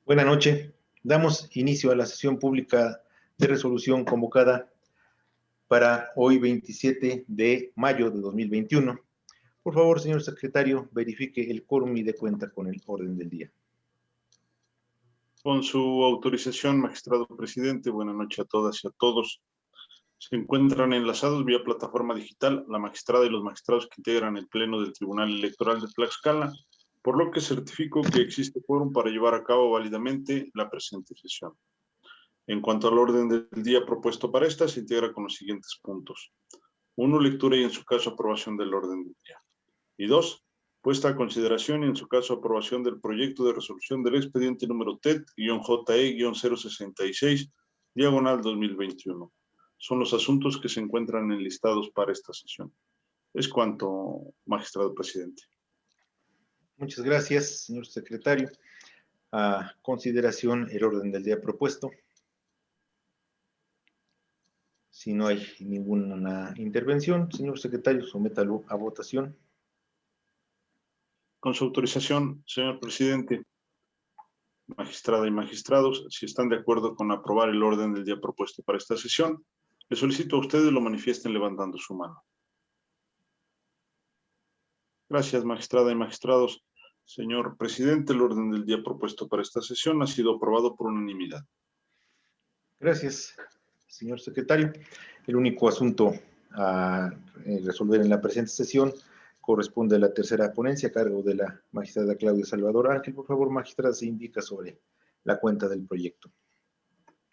Buenas noches. Damos inicio a la sesión pública de resolución convocada para hoy 27 de mayo de 2021. Por favor, señor secretario, verifique el quórum y dé cuenta con el orden del día. Con su autorización, magistrado presidente, buenas noches a todas y a todos. Se encuentran enlazados vía plataforma digital la magistrada y los magistrados que integran el Pleno del Tribunal Electoral de Tlaxcala, por lo que certifico que existe quórum para llevar a cabo válidamente la presente sesión. En cuanto al orden del día propuesto para esta, se integra con los siguientes puntos. 1. Lectura y en su caso aprobación del orden del día. Y 2. Puesta a consideración y en su caso aprobación del proyecto de resolución del expediente número TET-JE-066, diagonal 2021. Son los asuntos que se encuentran enlistados para esta sesión. Es cuanto, magistrado presidente. Muchas gracias, señor secretario. A consideración el orden del día propuesto. Si no hay ninguna intervención, señor secretario, sométalo a votación. Con su autorización, señor presidente, magistrada y magistrados, si están de acuerdo con aprobar el orden del día propuesto para esta sesión, les solicito a ustedes lo manifiesten levantando su mano. Gracias, magistrada y magistrados. Señor presidente, el orden del día propuesto para esta sesión ha sido aprobado por unanimidad. Gracias, señor secretario. El único asunto a resolver en la presente sesión corresponde a la tercera ponencia a cargo de la magistrada Claudia Salvador Ángel. Por favor, magistrada, se indica sobre la cuenta del proyecto.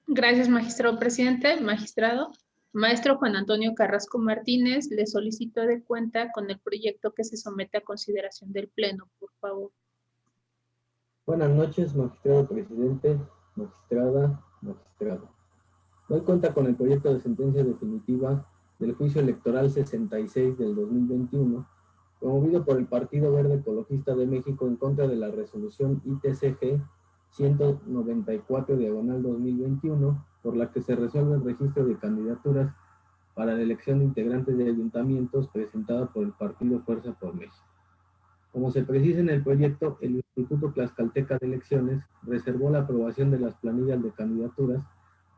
Gracias, magistrado presidente. Magistrado, maestro Juan Antonio Carrasco Martínez, le solicito de cuenta con el proyecto que se somete a consideración del Pleno, por favor. Buenas noches, magistrado presidente, magistrada, magistrado. Doy cuenta con el proyecto de sentencia definitiva del juicio electoral 66 del 2021, promovido por el Partido Verde Ecologista de México en contra de la resolución ITCG 194 diagonal 2021, por la que se resuelve el registro de candidaturas para la elección de integrantes de ayuntamientos presentada por el Partido Fuerza por México. Como se precisa en el proyecto, el Instituto Tlaxcalteca de Elecciones reservó la aprobación de las planillas de candidaturas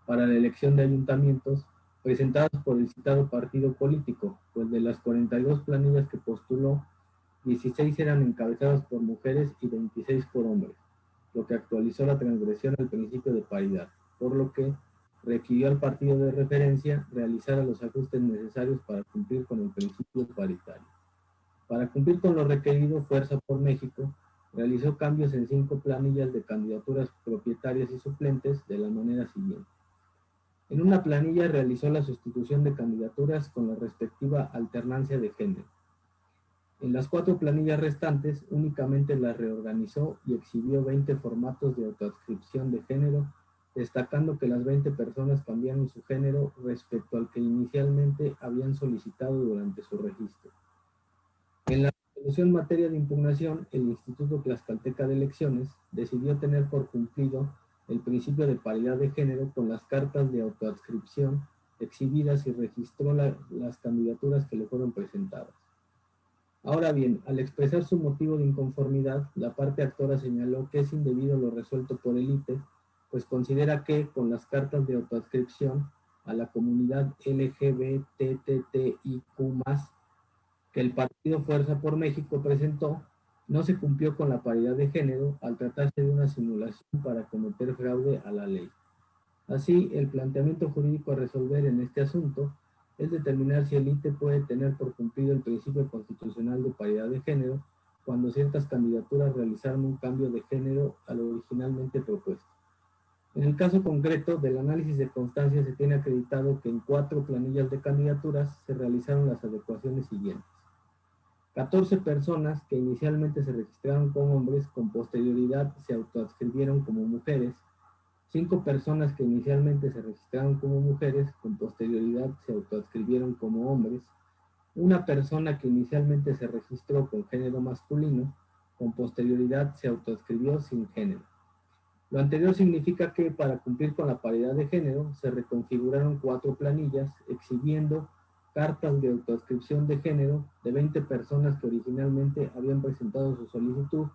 para la elección de ayuntamientos presentadas por el citado partido político, pues de las 42 planillas que postuló, 16 eran encabezadas por mujeres y 26 por hombres, lo que actualizó la transgresión al principio de paridad, por lo que requirió al partido de referencia realizar los ajustes necesarios para cumplir con el principio paritario. Para cumplir con lo requerido, Fuerza por México realizó cambios en 5 planillas de candidaturas propietarias y suplentes de la manera siguiente. En una planilla realizó la sustitución de candidaturas con la respectiva alternancia de género. En las 4 planillas restantes únicamente las reorganizó y exhibió 20 formatos de autoadscripción de género, destacando que las 20 personas cambiaron su género respecto al que inicialmente habían solicitado durante su registro. En la resolución en materia de impugnación, el Instituto Tlaxcalteca de Elecciones decidió tener por cumplido el principio de paridad de género con las cartas de autoadscripción exhibidas y registró las candidaturas que le fueron presentadas. Ahora bien, al expresar su motivo de inconformidad, la parte actora señaló que es indebido lo resuelto por el ITE, pues considera que con las cartas de autoadscripción a la comunidad LGBTTIQ+, que el Partido Fuerza por México presentó, no se cumplió con la paridad de género al tratarse de una simulación para cometer fraude a la ley. Así, el planteamiento jurídico a resolver en este asunto es determinar si el ITE puede tener por cumplido el principio constitucional de paridad de género cuando ciertas candidaturas realizaron un cambio de género a lo originalmente propuesto. En el caso concreto del análisis de constancia se tiene acreditado que en 4 planillas de candidaturas se realizaron las adecuaciones siguientes. 14 personas que inicialmente se registraron como hombres, con posterioridad se autoadscribieron como mujeres. 5 personas que inicialmente se registraron como mujeres, con posterioridad se autoadscribieron como hombres. Una persona que inicialmente se registró con género masculino, con posterioridad se autoadscribió sin género. Lo anterior significa que para cumplir con la paridad de género se reconfiguraron 4 planillas exhibiendo cartas de autoadscripción de género de 20 personas que originalmente habían presentado su solicitud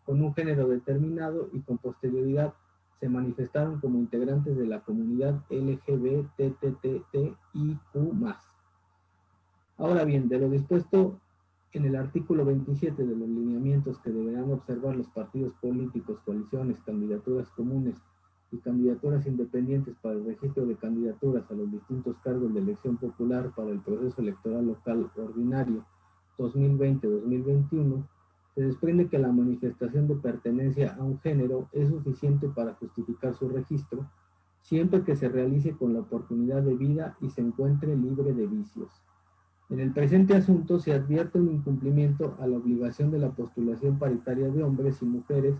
con un género determinado y con posterioridad se manifestaron como integrantes de la comunidad LGBTTIQ+. Ahora bien, de lo dispuesto en el artículo 27 de los lineamientos que deberán observar los partidos políticos, coaliciones, candidaturas comunes y candidaturas independientes para el registro de candidaturas a los distintos cargos de elección popular para el proceso electoral local ordinario 2020-2021, se desprende que la manifestación de pertenencia a un género es suficiente para justificar su registro, siempre que se realice con la oportunidad de vida y se encuentre libre de vicios. En el presente asunto se advierte un incumplimiento a la obligación de la postulación paritaria de hombres y mujeres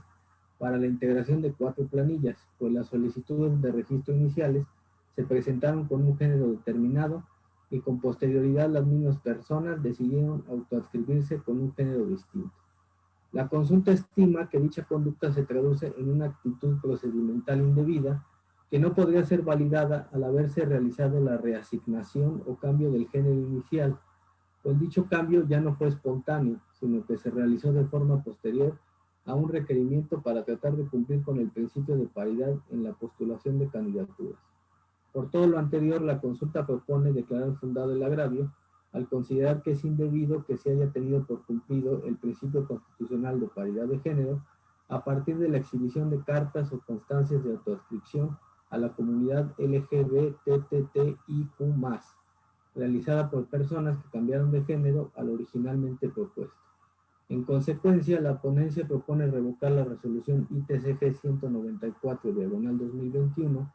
para la integración de 4 planillas, pues las solicitudes de registro iniciales se presentaron con un género determinado y con posterioridad las mismas personas decidieron autoadscribirse con un género distinto. La consulta estima que dicha conducta se traduce en una actitud procedimental indebida que no podría ser validada al haberse realizado la reasignación o cambio del género inicial, pues dicho cambio ya no fue espontáneo, sino que se realizó de forma posterior a un requerimiento para tratar de cumplir con el principio de paridad en la postulación de candidaturas. Por todo lo anterior, la consulta propone declarar fundado el agravio al considerar que es indebido que se haya tenido por cumplido el principio constitucional de paridad de género a partir de la exhibición de cartas o constancias de autoadscripción a la comunidad LGBTTIQ+, realizada por personas que cambiaron de género al originalmente propuesto. En consecuencia, la ponencia propone revocar la resolución ITCG 194/2021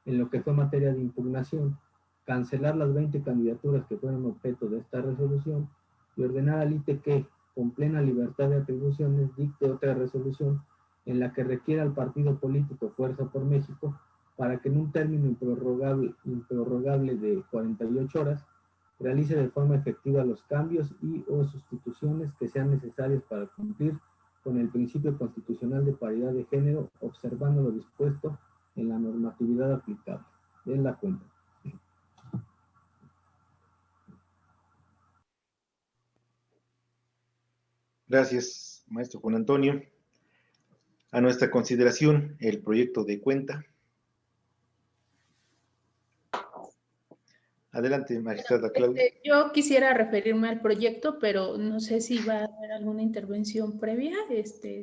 en lo que fue materia de impugnación, cancelar las 20 candidaturas que fueron objeto de esta resolución y ordenar al ITE que, con plena libertad de atribuciones, dicte otra resolución en la que requiera al partido político Fuerza por México para que en un término improrrogable de 48 horas realice de forma efectiva los cambios y o sustituciones que sean necesarios para cumplir con el principio constitucional de paridad de género, observando lo dispuesto en la normatividad aplicable. Den la cuenta. Gracias, maestro Juan Antonio. A nuestra consideración, el proyecto de cuenta. Adelante, magistrada Claudia. Yo quisiera referirme al proyecto, pero no sé si va a haber alguna intervención previa,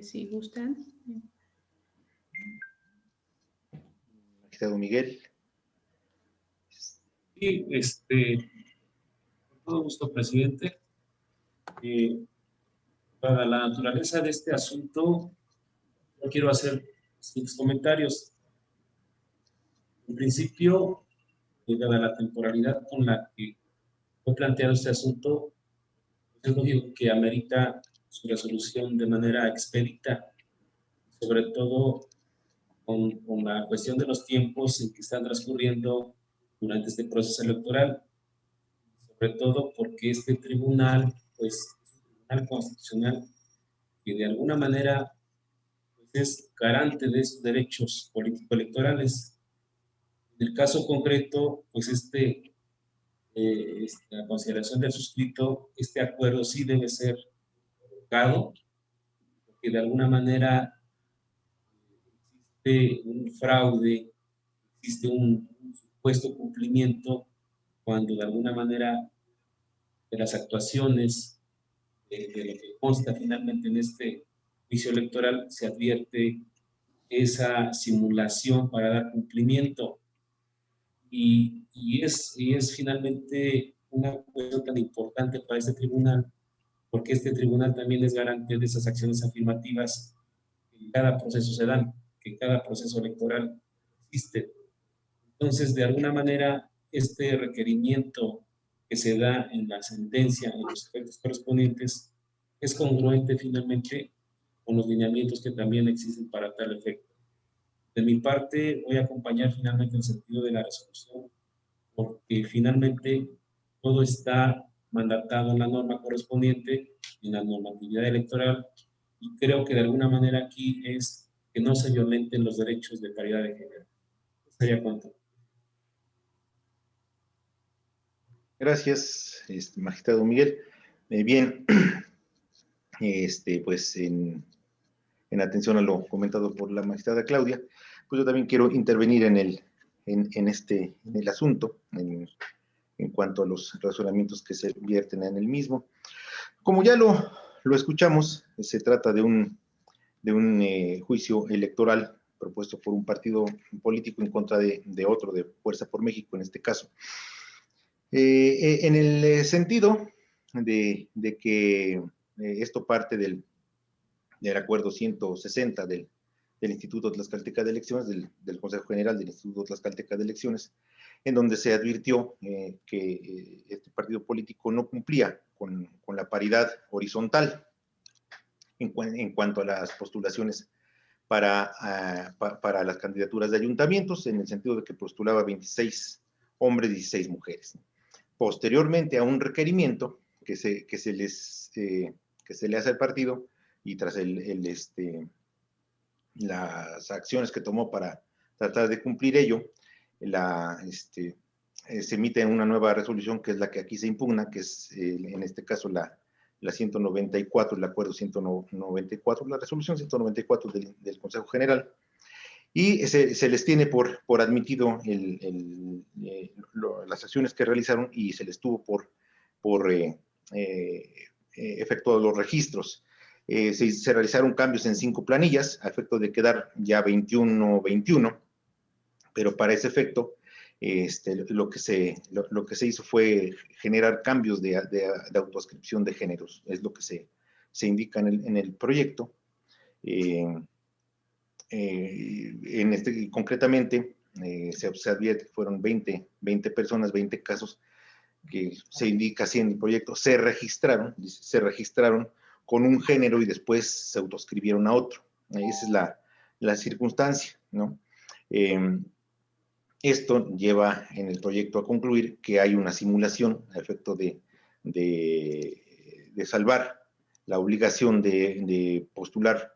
si gustan. Magistrado Miguel. Sí, con todo gusto, presidente. Para la naturaleza de este asunto, no quiero hacer siguientes comentarios. En principio, dada la temporalidad con la que fue planteado este asunto, es lógico que amerita su resolución de manera expedita, sobre todo con la cuestión de los tiempos en que están transcurriendo durante este proceso electoral, sobre todo porque este tribunal, pues, es un tribunal constitucional que de alguna manera pues, es garante de esos derechos político-electorales. En el caso concreto, pues la consideración del suscrito, este acuerdo sí debe ser revocado, porque de alguna manera existe un fraude, existe un supuesto cumplimiento cuando de alguna manera de las actuaciones de lo que consta finalmente en este juicio electoral se advierte esa simulación para dar cumplimiento. Y es finalmente una cuestión tan importante para este tribunal, porque este tribunal también es garante de esas acciones afirmativas que en cada proceso se dan, que en cada proceso electoral existe. Entonces, de alguna manera, este requerimiento que se da en la sentencia, en los efectos correspondientes, es congruente finalmente con los lineamientos que también existen para tal efecto. De mi parte, voy a acompañar finalmente el sentido de la resolución, porque finalmente todo está mandatado en la norma correspondiente, en la normatividad electoral, y creo que de alguna manera aquí es que no se violenten los derechos de paridad de género. Sería cuanto. Gracias, magistrado Miguel. Bien, pues en atención a lo comentado por la magistrada Claudia, pues yo también quiero intervenir en el asunto, en cuanto a los razonamientos que se vierten en el mismo. Como ya lo escuchamos, se trata de un juicio electoral propuesto por un partido político en contra de otro, de Fuerza por México en este caso. En el sentido de que esto parte del acuerdo 160 del Instituto Tlaxcalteca de Elecciones, del Consejo General del Instituto Tlaxcalteca de Elecciones, en donde se advirtió que este partido político no cumplía con la paridad horizontal en cuanto a las postulaciones para las candidaturas de ayuntamientos, en el sentido de que postulaba 26 hombres y 16 mujeres. Posteriormente a un requerimiento que se le hace al partido, y tras las acciones que tomó para tratar de cumplir ello, se emite una nueva resolución, que es la que aquí se impugna, que es en este caso la 194, el acuerdo 194, la resolución 194 del Consejo General, y se les tiene por admitido las acciones que realizaron, y se les tuvo por efectuados los registros. Se realizaron cambios en 5 planillas a efecto de quedar ya 21-21, pero para ese efecto lo que se hizo fue generar cambios de autoascripción de géneros, es lo que se indica en el proyecto. Concretamente, se advierte que fueron 20 personas, 20 casos que se indica así en el proyecto, se registraron con un género y después se autoescribieron a otro. Esa es la circunstancia, ¿no? Esto lleva en el proyecto a concluir que hay una simulación a efecto de salvar la obligación de postular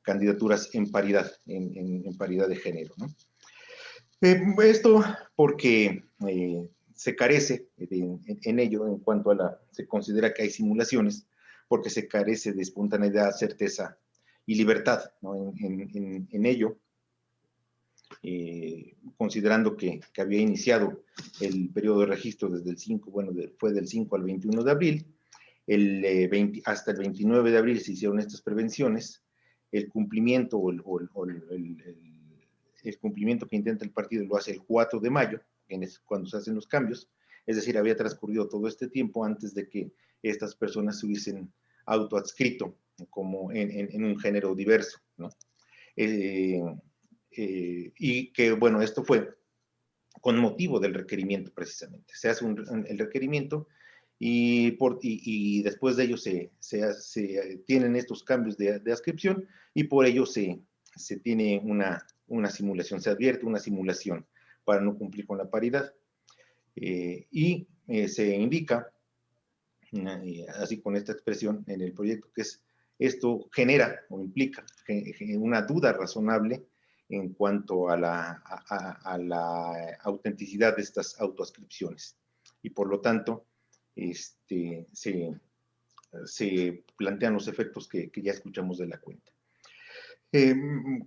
candidaturas en paridad, en paridad de género, ¿no? Esto porque se carece en ello, en cuanto a se considera que hay simulaciones, porque se carece de espontaneidad, certeza y libertad, ¿no? En ello, considerando que había iniciado el periodo de registro desde el 5, fue del 5 al 21 de abril, hasta el 29 de abril se hicieron estas prevenciones, el cumplimiento el cumplimiento que intenta el partido lo hace el 4 de mayo, cuando se hacen los cambios, es decir, había transcurrido todo este tiempo antes de que estas personas se hubiesen autoadscrito como en un género diverso, ¿no? Y que, bueno, esto fue con motivo del requerimiento precisamente. Se hace el requerimiento y después de ello se tienen estos cambios de adscripción, y por ello se tiene una simulación, se advierte una simulación para no cumplir con la paridad. Y se indica, así con esta expresión en el proyecto, que esto genera o implica una duda razonable en cuanto a la autenticidad de estas autoascripciones, y por lo tanto se plantean los efectos que ya escuchamos de la cuenta.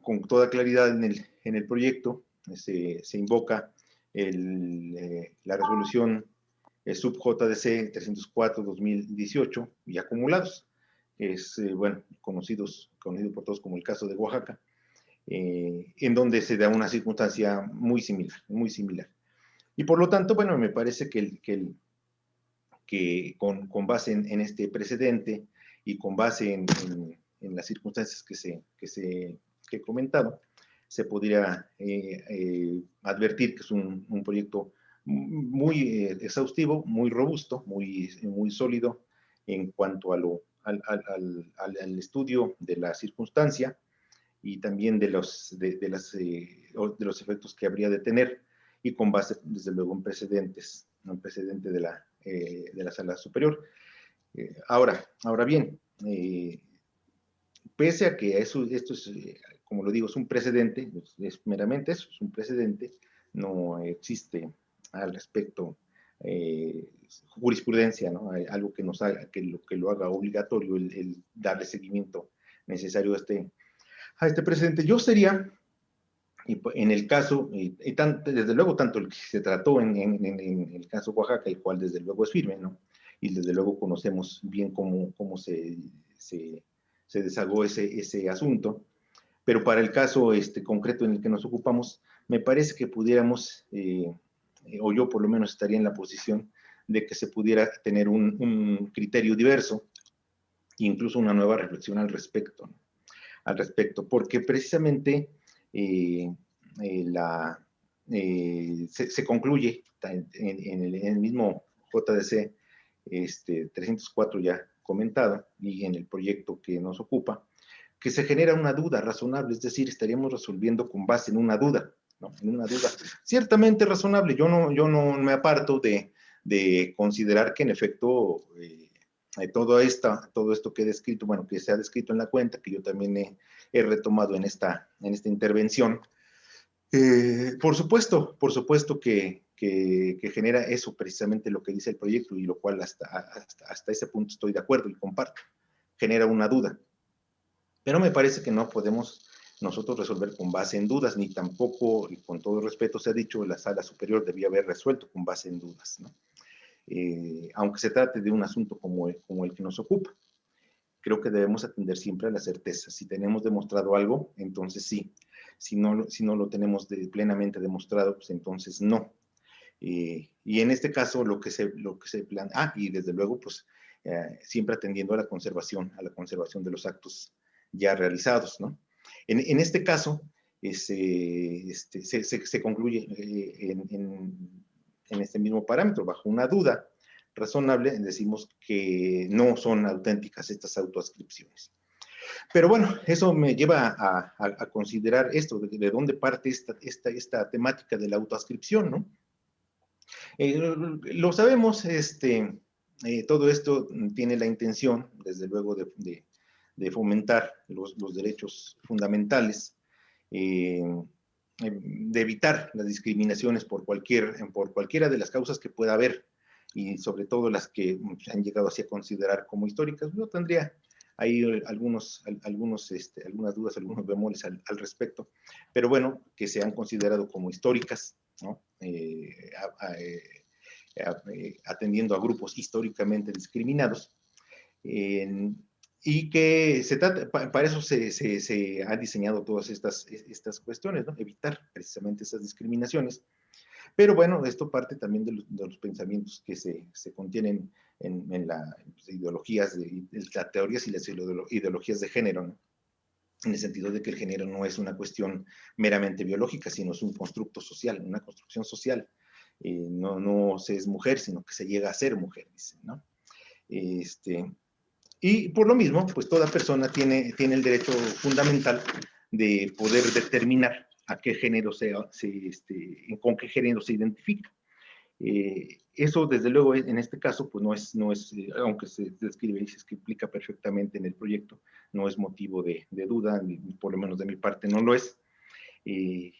Con toda claridad en el proyecto se invoca la resolución sub-JDC 304-2018 y acumulados, es conocido por todos como el caso de Oaxaca, en donde se da una circunstancia muy similar. Y por lo tanto, bueno, me parece que con base en este precedente y con base en las circunstancias que he comentado, se podría advertir que es un proyecto muy exhaustivo, muy robusto, muy sólido en cuanto al estudio de la circunstancia y también de los efectos que habría de tener, y con base, desde luego, en precedentes, un precedente de la Sala Superior. Ahora bien, pese a que esto es, como lo digo, es un precedente, es meramente eso, es un precedente, no existe al respecto jurisprudencia, ¿no? Algo que nos haga, que lo haga obligatorio el darle seguimiento necesario a este precedente. Yo sería en el caso, desde luego, tanto el que se trató en el caso Oaxaca, el cual desde luego es firme, ¿no? Y desde luego conocemos bien cómo se desagó ese asunto. Pero para el caso concreto en el que nos ocupamos, me parece que pudiéramos, o yo por lo menos estaría en la posición de que se pudiera tener un criterio diverso, incluso una nueva reflexión al respecto, porque precisamente se concluye en el mismo JDC 304 ya comentado y en el proyecto que nos ocupa, que se genera una duda razonable, es decir, estaríamos resolviendo con base en una duda, ¿no? En una duda ciertamente razonable. Yo no me aparto de considerar que en efecto todo esto que he descrito, bueno, que se ha descrito en la cuenta, que yo también he retomado en esta intervención, por supuesto que genera eso precisamente lo que dice el proyecto y lo cual hasta ese punto estoy de acuerdo y comparto, genera una duda. Pero me parece que no podemos nosotros resolver con base en dudas, ni tampoco, y con todo respeto se ha dicho, la sala superior debía haber resuelto con base en dudas, ¿no? Aunque se trate de un asunto como el que nos ocupa. Creo que debemos atender siempre a la certeza. Si tenemos demostrado algo, entonces sí. Si no lo tenemos plenamente demostrado, pues entonces no. Y en este caso lo que se plantea, y desde luego, pues siempre atendiendo a la conservación de los actos ya realizados, ¿no? En este caso, se concluye en este mismo parámetro, bajo una duda razonable, decimos que no son auténticas estas autoascripciones. Pero bueno, eso me lleva a considerar esto, de dónde parte esta temática de la autoascripción, ¿no? Lo sabemos, todo esto tiene la intención, desde luego, de fomentar los derechos fundamentales, de evitar las discriminaciones por cualquiera de las causas que pueda haber, y sobre todo las que han llegado así a considerar como históricas. Yo tendría ahí algunas dudas, algunos bemoles al respecto, pero bueno, que se han considerado como históricas, ¿no? Atendiendo a grupos históricamente discriminados, y que para eso se han diseñado todas estas cuestiones, ¿no? Evitar precisamente esas discriminaciones. Pero bueno, esto parte también de los pensamientos que se contienen en las ideologías, las teorías y las ideologías de género, ¿no? En el sentido de que el género no es una cuestión meramente biológica, sino es un constructo social, una construcción social. No se es mujer, sino que se llega a ser mujer, dicen, ¿no? Y por lo mismo, pues toda persona tiene el derecho fundamental de poder determinar a qué género con qué género se identifica. Eso, desde luego, en este caso, pues no es aunque se describe y se explica perfectamente en el proyecto, no es motivo de duda, ni por lo menos de mi parte no lo es, y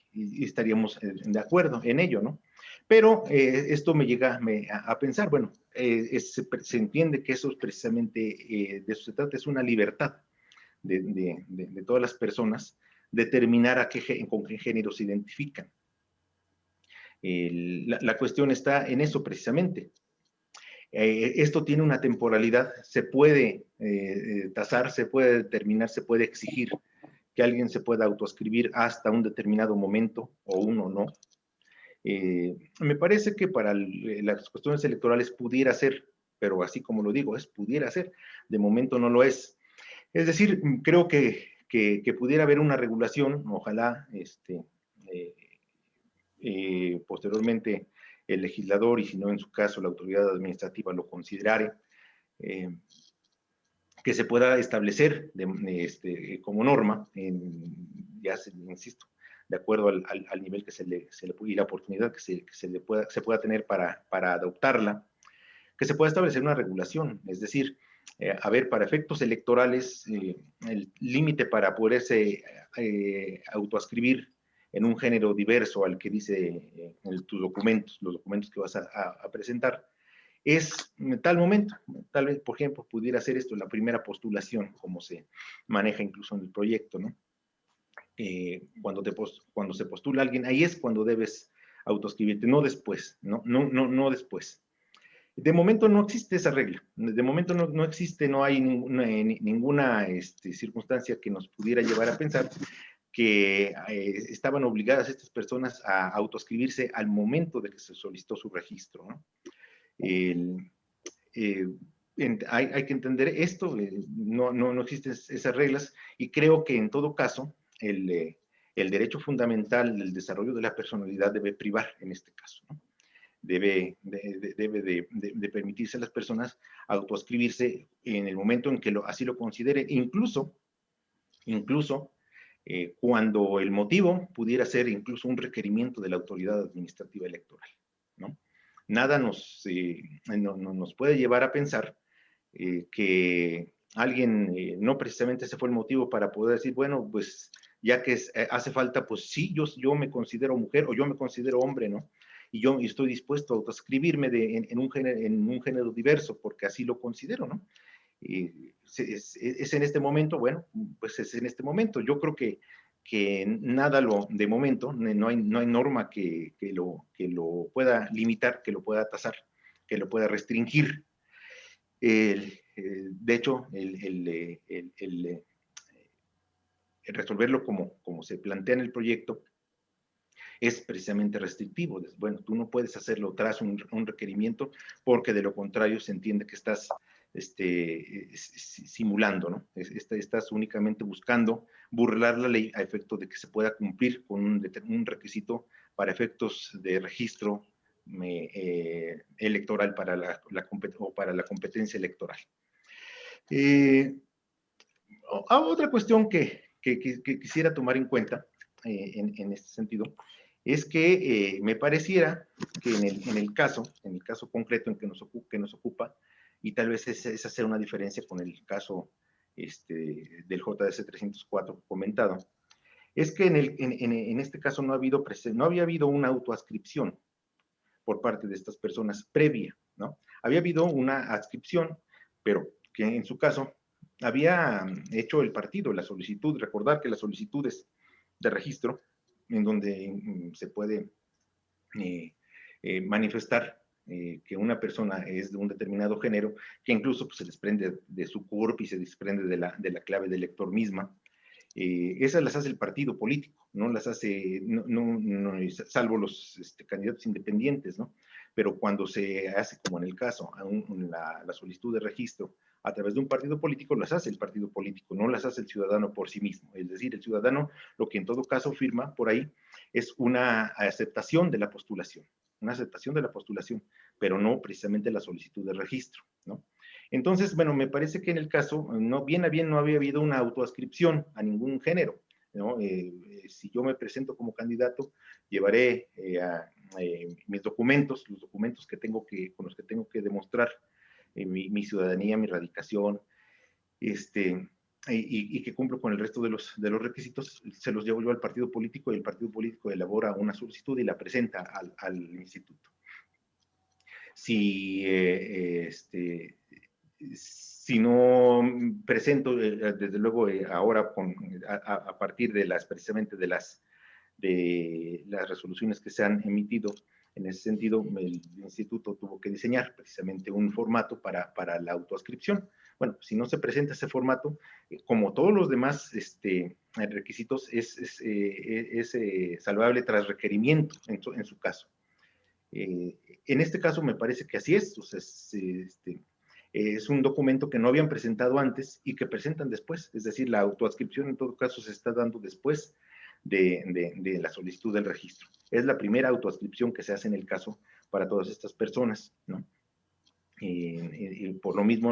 estaríamos de acuerdo en ello, ¿no? Pero esto me llega a pensar, bueno, se entiende que eso es precisamente, de eso se trata, es una libertad de todas las personas determinar con qué género se identifican. La cuestión está en eso precisamente. Esto tiene una temporalidad, se puede tasar, se puede determinar, se puede exigir que alguien se pueda autoascribir hasta un determinado momento o uno no. Me parece que para las cuestiones electorales pudiera ser, pero así como lo digo, pudiera ser, de momento no lo es. Es decir, creo que pudiera haber una regulación, ojalá posteriormente el legislador, y si no en su caso la autoridad administrativa lo considerare, que se pueda establecer como norma, insisto, de acuerdo al nivel que se le y la oportunidad que se pueda tener para adoptarla, que se pueda establecer una regulación, es decir, a ver, para efectos electorales, el límite para poderse autoascribir en un género diverso al que dice tus documentos, los documentos que vas a presentar, es en tal momento. Tal vez, por ejemplo, pudiera ser esto la primera postulación, como se maneja incluso en el proyecto, ¿no? cuando se postula alguien, ahí es cuando debes autoescribirte, no después, no después. De momento no existe esa regla, de momento no existe, no hay ninguna circunstancia que nos pudiera llevar a pensar que estaban obligadas estas personas a autoescribirse al momento de que se solicitó su registro, ¿no? Hay que entender esto, no existen esas reglas, y creo que en todo caso el derecho fundamental del desarrollo de la personalidad debe privar en este caso, ¿no? Debe de permitirse a las personas autoescribirse en el momento en que así lo considere, incluso cuando el motivo pudiera ser incluso un requerimiento de la autoridad administrativa electoral, ¿no? Nada nos puede llevar a pensar que alguien no precisamente ese fue el motivo para poder decir, bueno, pues ya que hace falta, pues sí, yo me considero mujer o yo me considero hombre, ¿no? Y yo estoy dispuesto a autoescribirme en un género diverso porque así lo considero, ¿no? Es en este momento, bueno, pues es en este momento. Yo creo que nada de momento, no hay norma que lo pueda limitar, que lo pueda tasar, que lo pueda restringir. De hecho, el resolverlo como se plantea en el proyecto es precisamente restrictivo. Bueno, tú no puedes hacerlo tras un requerimiento porque de lo contrario se entiende que estás simulando, ¿no? Estás únicamente buscando burlar la ley a efecto de que se pueda cumplir con un requisito para efectos de registro electoral para la competencia electoral. Otra cuestión que quisiera tomar en cuenta en este sentido es que me pareciera que en el caso concreto en que nos ocupa, y tal vez es hacer una diferencia con el caso del JDC 304 comentado, es que en este caso no había habido una autoadscripción por parte de estas personas previa, ¿no? Había habido una adscripción, pero que en su caso había hecho el partido la solicitud. Recordar que las solicitudes de registro, en donde se puede manifestar que una persona es de un determinado género, que incluso pues, se desprende de su CURP y se desprende de la clave de elector misma. Esas las hace el partido político, no las hace, salvo los candidatos independientes, ¿no? Pero cuando se hace, como en el caso, la solicitud de registro a través de un partido político, las hace el partido político, no las hace el ciudadano por sí mismo. Es decir, el ciudadano lo que en todo caso firma por ahí es una aceptación de la postulación, pero no precisamente la solicitud de registro, ¿no? Entonces, bueno, me parece que en el caso, bien a bien no había habido una autoadscripción a ningún género, ¿no? Si yo me presento como candidato, llevaré mis documentos, los documentos con los que tengo que demostrar mi ciudadanía, mi radicación, y que cumplo con el resto de los requisitos, se los llevo yo al partido político y el partido político elabora una solicitud y la presenta al instituto. Si no presento, desde luego, ahora a partir de precisamente de las resoluciones que se han emitido, en ese sentido, el instituto tuvo que diseñar precisamente un formato para la autoadscripción. Bueno, si no se presenta ese formato, como todos los demás requisitos, es salvable tras requerimiento en su caso. En este caso me parece que así es, o sea, es un documento que no habían presentado antes y que presentan después, es decir, la autoadscripción en todo caso se está dando después de la solicitud del registro. Es la primera autoadscripción que se hace en el caso para todas estas personas, ¿no? Por lo mismo,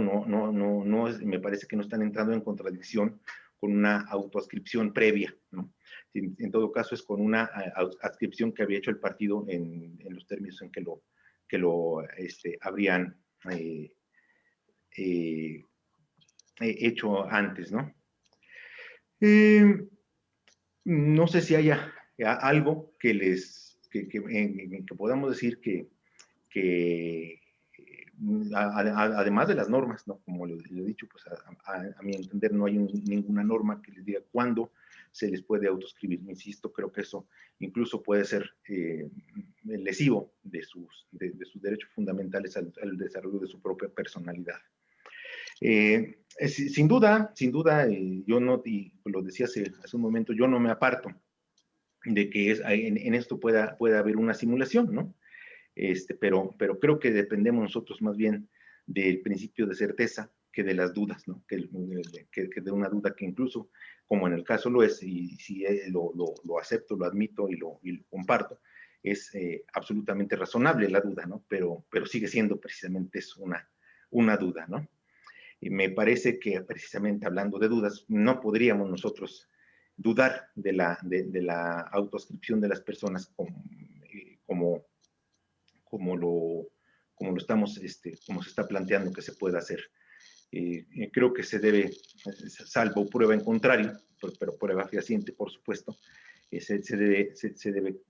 me parece que no están entrando en contradicción con una autoadscripción previa, ¿no? En todo caso, es con una adscripción que había hecho el partido en los términos en que lo habrían hecho antes, ¿no? No sé si haya algo que podamos decir que además de las normas, ¿no? Como lo he dicho, pues a mi entender no hay ninguna norma que les diga cuándo se les puede autoescribir. Insisto, creo que eso incluso puede ser lesivo de sus derechos fundamentales al desarrollo de su propia personalidad. Sin duda, yo no, y lo decía hace un momento, yo no me aparto de que en esto pueda haber una simulación, ¿no? Pero creo que dependemos nosotros más bien del principio de certeza que de las dudas, ¿no? Que de una duda que incluso, como en el caso lo es, y si lo acepto, lo admito y lo comparto, es absolutamente razonable la duda, ¿no? Pero sigue siendo precisamente eso, una duda, ¿no? Y me parece que precisamente hablando de dudas, no podríamos nosotros dudar de la autoascripción de las personas como estamos, como se está planteando que se pueda hacer. Creo que se debe, salvo prueba en contrario, pero prueba fehaciente, por supuesto, se debe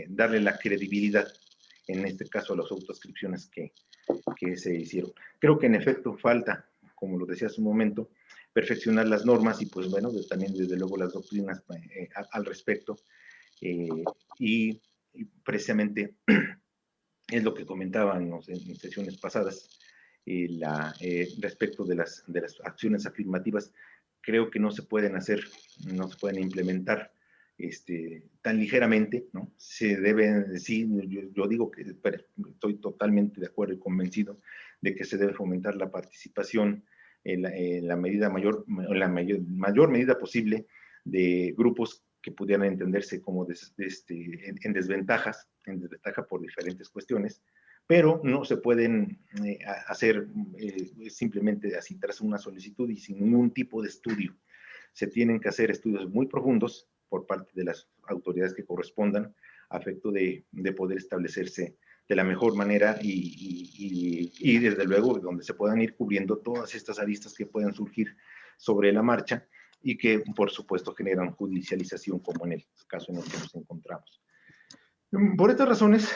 darle la credibilidad, en este caso, a las autoascripciones que se hicieron. Creo que en efecto falta, como lo decía hace un momento, perfeccionar las normas y pues bueno, también desde luego las doctrinas al respecto. Y precisamente es lo que comentábamos en sesiones pasadas, respecto de las acciones afirmativas. Creo que no se pueden implementar tan ligeramente, ¿no? Se deben, sí, yo digo que estoy totalmente de acuerdo y convencido de que se debe fomentar la participación en la mayor medida posible de grupos que pudieran entenderse como en desventaja por diferentes cuestiones, pero no se pueden hacer simplemente así tras una solicitud y sin ningún tipo de estudio. Se tienen que hacer estudios muy profundos por parte de las autoridades que correspondan a efecto de poder establecerse de la mejor manera y desde luego donde se puedan ir cubriendo todas estas aristas que puedan surgir sobre la marcha y que por supuesto generan judicialización como en el caso en el que nos encontramos. Por estas razones,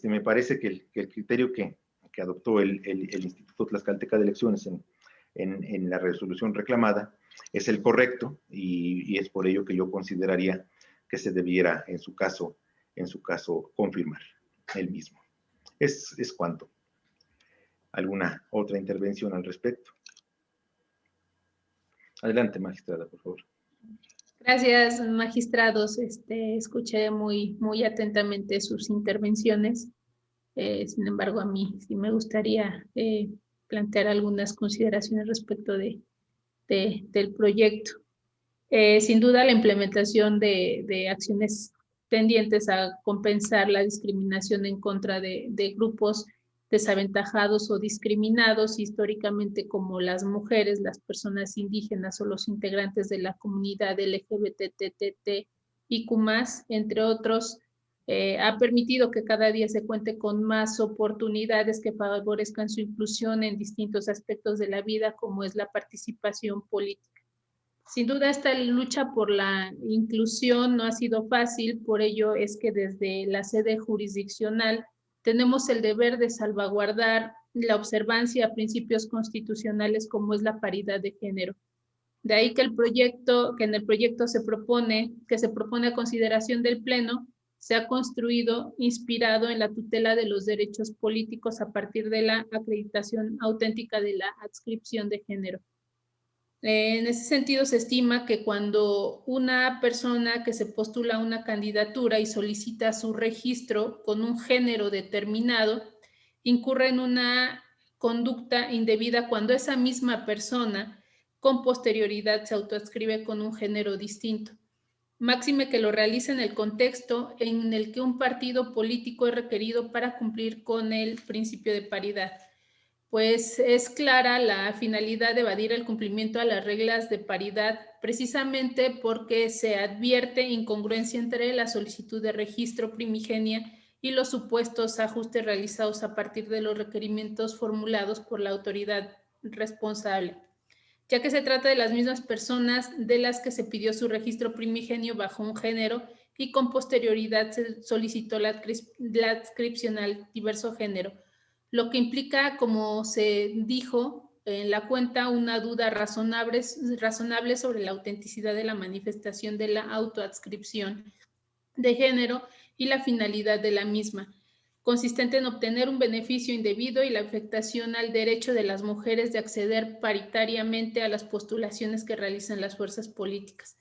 me parece que el criterio que adoptó el Instituto Tlaxcalteca de Elecciones en la resolución reclamada es el correcto y es por ello que yo consideraría que se debiera en su caso confirmar el mismo. Es cuanto. ¿Alguna otra intervención al respecto? Adelante, magistrada, por favor. Gracias, magistrados. Escuché muy atentamente sus intervenciones. Sin embargo, a mí sí me gustaría plantear algunas consideraciones respecto del proyecto. Sin duda, la implementación de acciones tendientes a compensar la discriminación en contra de grupos desaventajados o discriminados históricamente como las mujeres, las personas indígenas o los integrantes de la comunidad LGBTTIQ+, entre otros, ha permitido que cada día se cuente con más oportunidades que favorezcan su inclusión en distintos aspectos de la vida, como es la participación política. Sin duda, esta lucha por la inclusión no ha sido fácil, por ello es que desde la sede jurisdiccional tenemos el deber de salvaguardar la observancia a principios constitucionales como es la paridad de género. De ahí que en el proyecto se propone a consideración del Pleno, se ha construido inspirado en la tutela de los derechos políticos a partir de la acreditación auténtica de la adscripción de género. En ese sentido, se estima que cuando una persona que se postula a una candidatura y solicita su registro con un género determinado, incurre en una conducta indebida cuando esa misma persona con posterioridad se autoadscribe con un género distinto. Máxime que lo realice en el contexto en el que un partido político es requerido para cumplir con el principio de paridad. Pues es clara la finalidad de evadir el cumplimiento a las reglas de paridad, precisamente porque se advierte incongruencia entre la solicitud de registro primigenia y los supuestos ajustes realizados a partir de los requerimientos formulados por la autoridad responsable, ya que se trata de las mismas personas de las que se pidió su registro primigenio bajo un género y con posterioridad se solicitó la adscripción al diverso género, lo que implica, como se dijo, en la cuenta una duda razonable sobre la autenticidad de la manifestación de la autoadscripción de género y la finalidad de la misma, consistente en obtener un beneficio indebido y la afectación al derecho de las mujeres de acceder paritariamente a las postulaciones que realizan las fuerzas políticas.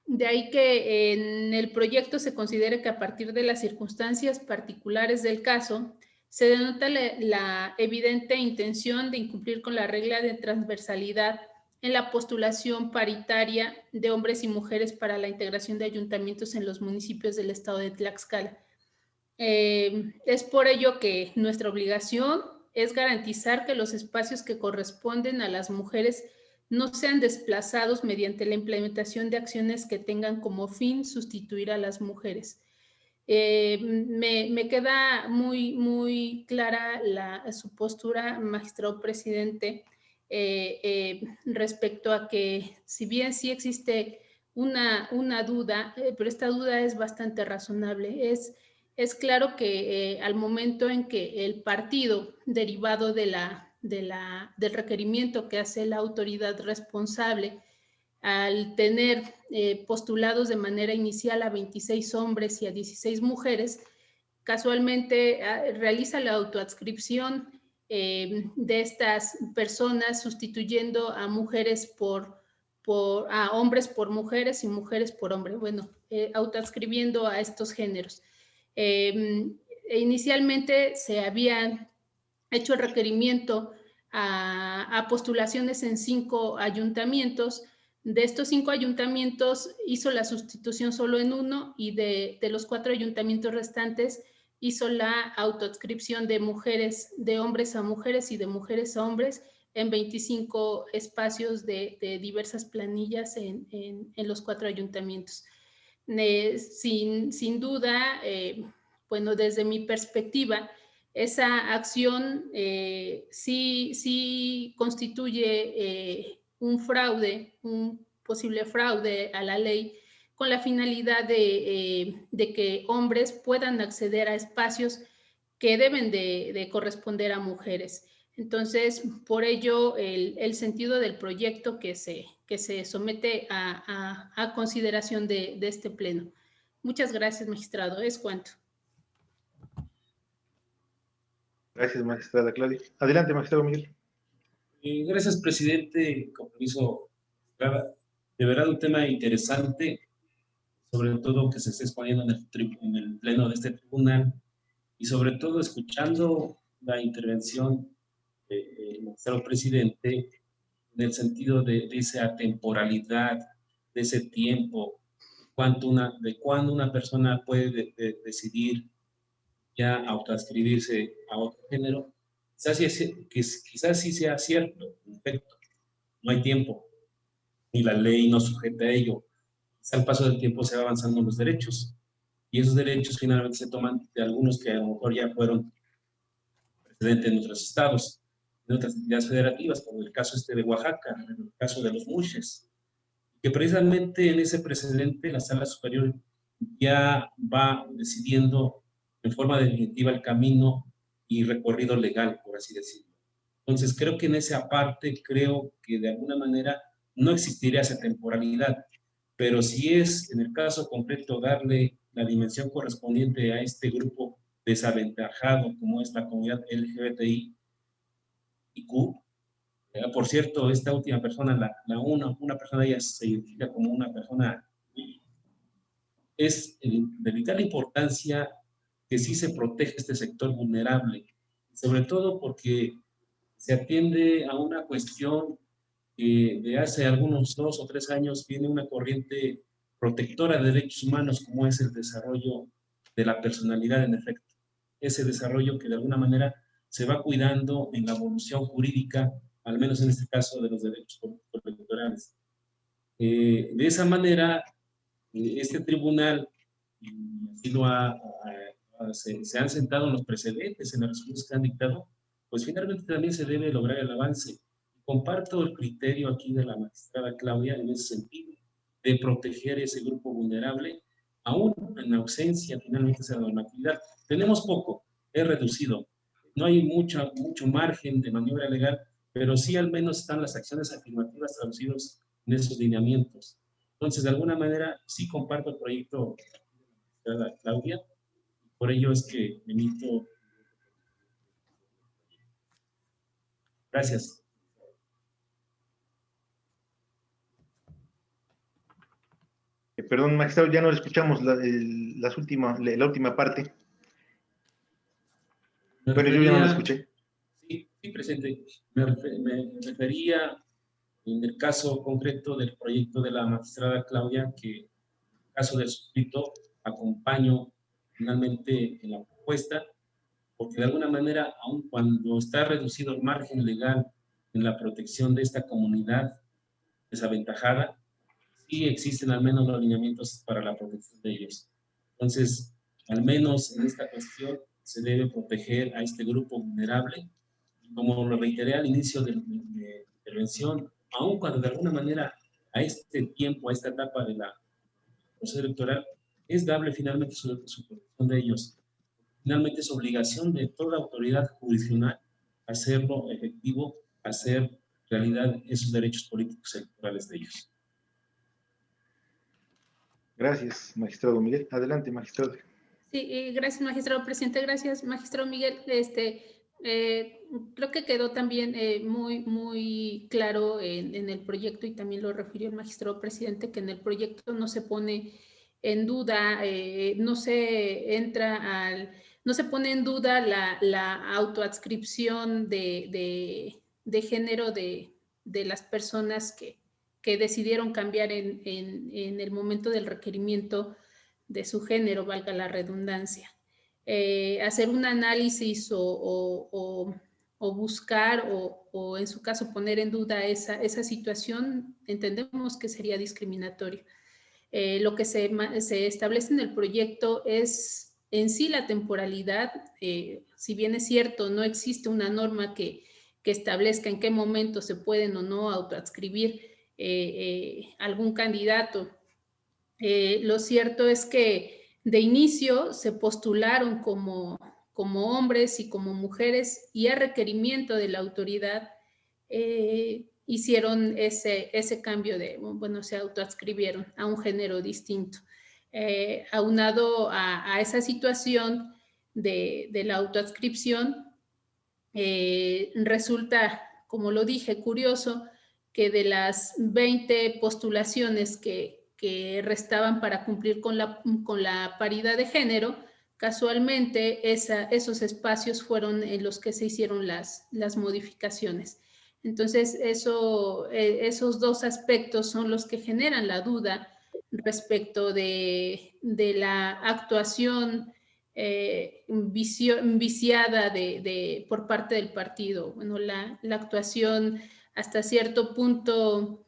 De ahí que en el proyecto se considere que a partir de las circunstancias particulares del caso, se denota la evidente intención de incumplir con la regla de transversalidad en la postulación paritaria de hombres y mujeres para la integración de ayuntamientos en los municipios del estado de Tlaxcala. Es por ello que nuestra obligación es garantizar que los espacios que corresponden a las mujeres no sean desplazados mediante la implementación de acciones que tengan como fin sustituir a las mujeres. Me queda muy clara su postura, magistrado presidente, respecto a que si bien sí existe una duda, pero esta duda es bastante razonable. Es claro que al momento en que el partido, derivado del requerimiento que hace la autoridad responsable, al tener postulados de manera inicial a 26 hombres y a 16 mujeres, casualmente realiza la autoadscripción de estas personas, sustituyendo a mujeres a hombres por mujeres y mujeres por hombres, bueno, autoadscribiendo a estos géneros. Inicialmente se habían hecho el requerimiento a postulaciones en 5 ayuntamientos. De estos 5 ayuntamientos hizo la sustitución solo en 1 y de los 4 ayuntamientos restantes hizo la autoadscripción de mujeres, de hombres a mujeres y de mujeres a hombres en 25 espacios de diversas planillas en los 4 ayuntamientos. Sin duda, bueno, desde mi perspectiva, esa acción sí constituye un fraude, un posible fraude a la ley, con la finalidad de que hombres puedan acceder a espacios que deben de corresponder a mujeres. Entonces, por ello, el sentido del proyecto que se somete a consideración de este pleno. Muchas gracias, magistrado. Es cuanto. Gracias, magistrada Claudia. Adelante, magistrado Miguel. Gracias, presidente. Con permiso, de verdad un tema interesante, sobre todo que se esté exponiendo en el pleno de este tribunal, y sobre todo escuchando la intervención del magistrado presidente en el sentido de esa temporalidad, de ese tiempo, de cuándo una persona puede decidir ya autoadscribirse a otro género. Quizás sí sea cierto, en efecto, no hay tiempo, ni la ley nos sujeta a ello. Al paso del tiempo se va avanzando en los derechos, y esos derechos finalmente se toman de algunos que a lo mejor ya fueron precedentes en otros estados, en otras entidades federativas, como el caso de Oaxaca, en el caso de los Muxes, que precisamente en ese precedente la Sala Superior ya va decidiendo en forma definitiva el camino y recorrido legal, por así decirlo. Entonces, creo que en esa parte, creo que de alguna manera no existiría esa temporalidad, pero si es, en el caso concreto, darle la dimensión correspondiente a este grupo desaventajado, como es la comunidad LGBTI y Q. Por cierto, esta última persona, una persona, ella se identifica como una persona, es de vital importancia que sí se protege este sector vulnerable, sobre todo porque se atiende a una cuestión que de hace algunos 2 o 3 años viene una corriente protectora de derechos humanos, como es el desarrollo de la personalidad, en efecto. Ese desarrollo que de alguna manera se va cuidando en la evolución jurídica, al menos en este caso de los derechos electorales. De esa manera, este tribunal, así se han sentado los precedentes en las resoluciones que han dictado, pues finalmente también se debe lograr el avance. Comparto el criterio aquí de la magistrada Claudia en ese sentido, de proteger ese grupo vulnerable, aún en ausencia finalmente de esa normatividad. Tenemos poco, es reducido, no hay mucho margen de maniobra legal, pero sí al menos están las acciones afirmativas traducidas en esos lineamientos. Entonces, de alguna manera, sí comparto el proyecto de la Claudia, por ello es que emito. Gracias. Perdón, magistrado, ya no escuchamos la última parte. Bueno, yo ya no la escuché. Sí, presidente. Me refería en el caso concreto del proyecto de la magistrada Claudia, que en el caso del suscrito acompaño finalmente en la propuesta, porque de alguna manera, aun cuando está reducido el margen legal en la protección de esta comunidad desaventajada, sí existen al menos los lineamientos para la protección de ellos. Entonces, al menos en esta cuestión se debe proteger a este grupo vulnerable. Como lo reiteré al inicio de mi intervención, aun cuando de alguna manera a este tiempo, a esta etapa de la proceso electoral, es dable finalmente su protección de ellos. Finalmente es obligación de toda autoridad jurisdiccional hacerlo efectivo, hacer realidad esos derechos políticos electorales de ellos. Gracias, magistrado Miguel. Adelante, magistrado. Sí, gracias, magistrado presidente. Gracias, magistrado Miguel. Creo que quedó también muy claro en el proyecto, y también lo refirió el magistrado presidente, que en el proyecto no se pone en duda, no se pone en duda la autoadscripción de género de las personas que decidieron cambiar en el momento del requerimiento de su género, valga la redundancia. Hacer un análisis o buscar o en su caso poner en duda esa situación, entendemos que sería discriminatorio. Lo que se establece en el proyecto es en sí la temporalidad. Si bien es cierto, no existe una norma que establezca en qué momento se pueden o no autoadscribir algún candidato. Lo cierto es que de inicio se postularon como hombres y como mujeres, y a requerimiento de la autoridad hicieron ese cambio se autoadscribieron a un género distinto. Aunado a esa situación de la autoadscripción, resulta, como lo dije, curioso que de las 20 postulaciones que restaban para cumplir con la paridad de género, casualmente esos espacios fueron en los que se hicieron las modificaciones. Entonces, esos dos aspectos son los que generan la duda respecto de la actuación viciada por parte del partido. Bueno, la actuación hasta cierto punto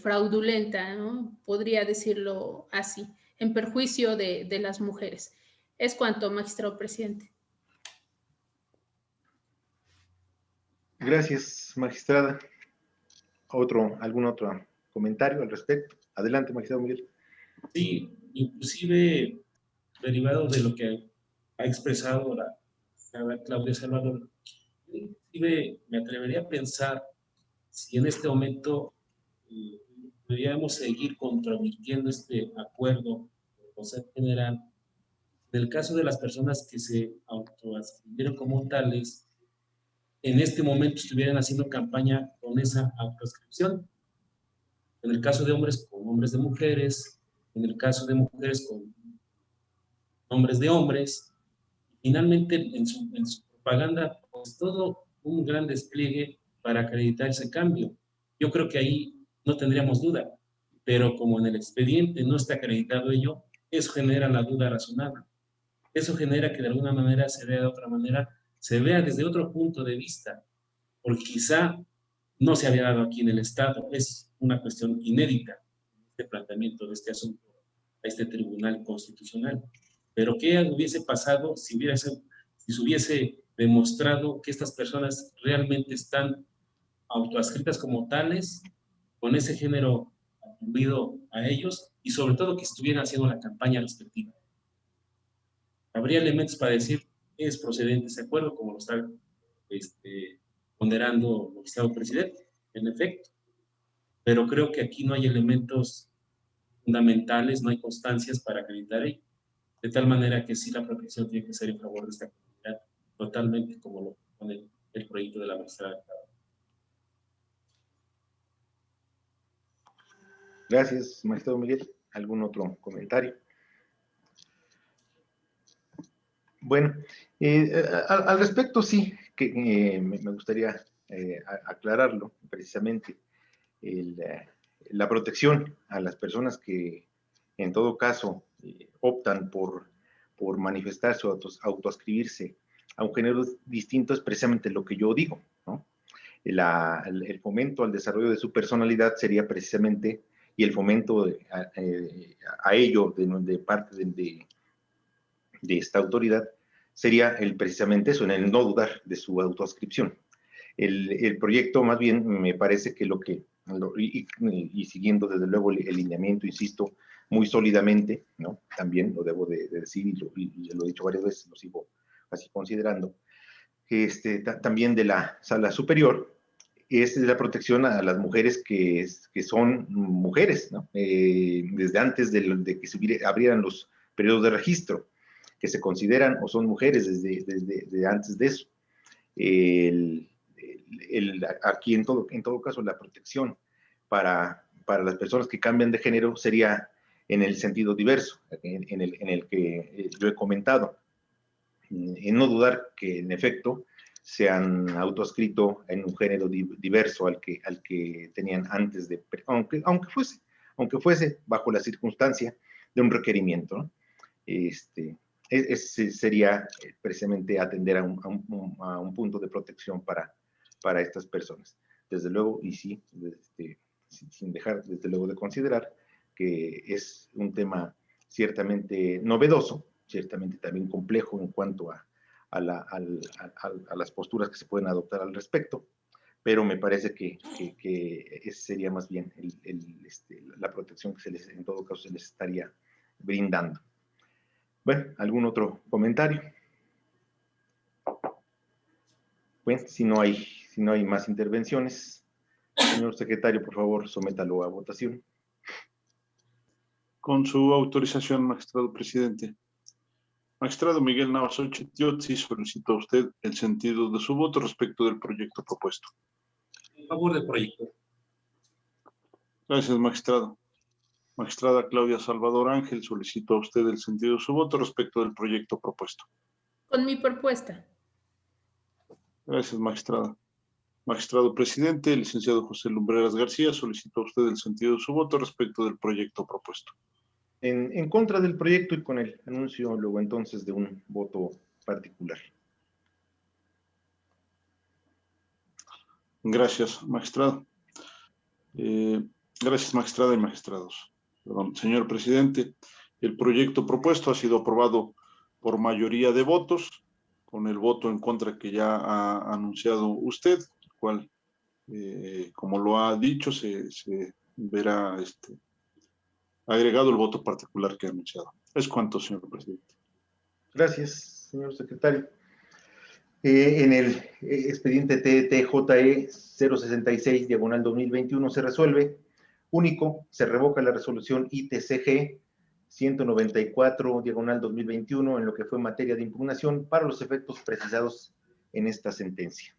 fraudulenta, ¿no? Podría decirlo así, en perjuicio de las mujeres. Es cuanto, magistrado presidente. Gracias, magistrada. ¿Algún otro comentario al respecto? Adelante, magistrado Miguel. Sí, inclusive derivado de lo que ha expresado la Claudia Salvador, inclusive me atrevería a pensar si en este momento deberíamos seguir controvirtiendo este acuerdo del Consejo General. En el caso de las personas que se autoadscribieron como tales, en este momento estuvieran haciendo campaña con esa autoadscripción. En el caso de hombres, con nombres de mujeres. En el caso de mujeres, con nombres de hombres. Finalmente, en su propaganda, pues todo un gran despliegue para acreditar ese cambio. Yo creo que ahí no tendríamos duda, pero como en el expediente no está acreditado ello, eso genera la duda razonable. Eso genera que de alguna manera se vea de otra manera, se vea desde otro punto de vista, porque quizá no se había dado aquí en el Estado. Es una cuestión inédita, este planteamiento de este asunto a este Tribunal Constitucional. Pero ¿qué hubiese pasado si se hubiese demostrado que estas personas realmente están autoadscritas como tales, con ese género atribuido a ellos, y sobre todo que estuvieran haciendo la campaña respectiva? Habría elementos para decir, es procedente ese acuerdo, como lo está ponderando, magistrado presidente, en efecto. Pero creo que aquí no hay elementos fundamentales, no hay constancias para acreditar ello. De tal manera que sí, la protección tiene que ser en favor de esta comunidad, totalmente como lo propone el proyecto de la magistrada. Gracias, magistrado Miguel. ¿Algún otro comentario? Bueno, al respecto sí, que me gustaría aclararlo, precisamente. La protección a las personas que en todo caso optan por manifestarse o autoascribirse a un género distinto es precisamente lo que yo digo, ¿no? El fomento al desarrollo de su personalidad sería precisamente, y el fomento a ello de parte de esta autoridad sería precisamente eso, en el no dudar de su autoascripción. El proyecto más bien me parece que y siguiendo desde luego el lineamiento, insisto, muy sólidamente, ¿no? También lo debo de decir y lo he dicho varias veces, lo sigo así considerando, también de la sala superior, es la protección a las mujeres que son mujeres, ¿no? Desde antes de que se abrieran los periodos de registro, que se consideran o son mujeres desde antes de eso. Aquí en todo caso la protección para las personas que cambian de género sería en el sentido diverso, en el que yo he comentado, en no dudar que en efecto se han autoascrito en un género diverso al que tenían antes aunque fuese bajo la circunstancia de un requerimiento, ¿no? Ese sería precisamente atender a un punto de protección para estas personas. Desde luego, y sí, sin dejar desde luego de considerar que es un tema ciertamente novedoso, ciertamente también complejo en cuanto a las posturas que se pueden adoptar al respecto, pero me parece que ese sería más bien la protección que en todo caso se les estaría brindando. Bueno, ¿algún otro comentario? Bueno, si no hay más intervenciones, señor secretario, por favor, sométalo a votación. Con su autorización, magistrado presidente. Magistrado Miguel Navas Ochetiotzi, solicita a usted el sentido de su voto respecto del proyecto propuesto. En favor del proyecto. Gracias, magistrado. Magistrada Claudia Salvador Ángel, solicito a usted el sentido de su voto respecto del proyecto propuesto. Con mi propuesta. Gracias, magistrada. Magistrado presidente, el licenciado José Lumbreras García, solicito a usted el sentido de su voto respecto del proyecto propuesto. En contra del proyecto y con el anuncio luego entonces de un voto particular. Gracias, magistrado. Gracias, magistrada y magistrados. Perdón, señor presidente, el proyecto propuesto ha sido aprobado por mayoría de votos, con el voto en contra que ya ha anunciado usted, el cual, como lo ha dicho, se verá agregado el voto particular que ha anunciado. Es cuanto, señor presidente. Gracias, señor secretario. En el expediente TTJE 066/2021 se resuelve. Único, se revoca la resolución ITCG 194/2021 en lo que fue materia de impugnación para los efectos precisados en esta sentencia.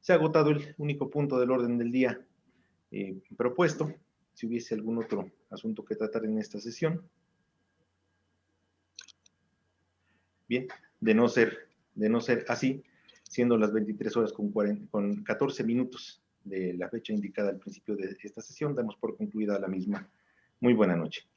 Se ha agotado el único punto del orden del día propuesto. Si hubiese algún otro asunto que tratar en esta sesión. Bien, de no ser así, siendo las 23 horas con 14 minutos de la fecha indicada al principio de esta sesión, damos por concluida la misma. Muy buena noche.